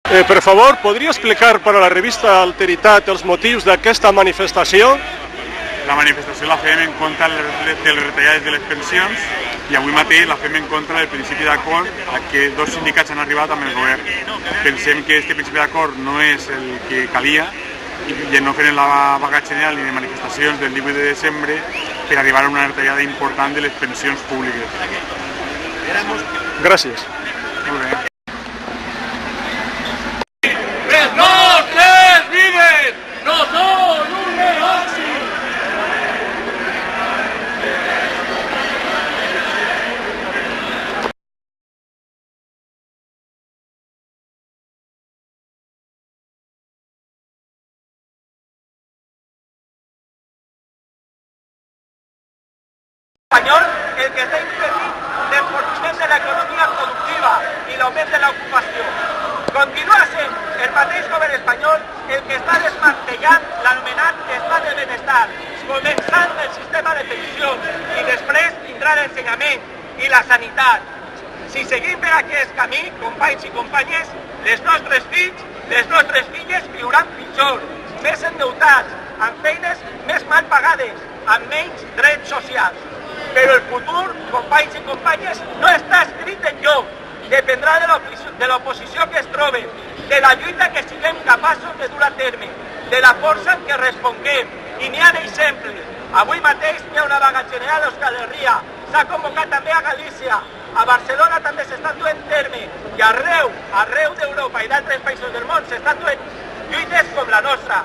Per favor, podria explicar per a la revista Alteritat els motius d'aquesta manifestació? La manifestació la fem en contra de les retallades de les pensions i avui mateix la fem en contra del principi d'acord a què dos sindicats han arribat amb el govern. Pensem que aquest principi d'acord no és el que calia i no farem la vaga general ni de manifestacions del 18 de desembre per arribar a una retallada important de les pensions públiques. Gràcies. Molt bé. Espanyol, el que està impedint l'enfortiment de l'economia productiva i l'augment de l'ocupació. Continua sent el mateix govern espanyol el que està desmantellant l'anomenat estat del benestar, començant el sistema de pensions i després vindrà l'ensenyament i la sanitat. Si seguim per aquest camí, companys i companyes, les nostres fills, les nostres filles viuran pitjor, més endeutats, amb feines més mal pagades, amb menys drets socials. Però el futur, companys i companyes, no està escrit enlloc. Dependrà de l'oposició que es trobe, de la lluita que siguem capaços de dur a terme, de la força en què responguem. I n'hi ha exemples. Avui mateix hi ha una vaga general a Euskal Herria, s'ha convocat també a Galícia, a Barcelona també s'estan duent terme, i arreu d'Europa i d'altres països del món s'estan duent lluites com la nostra.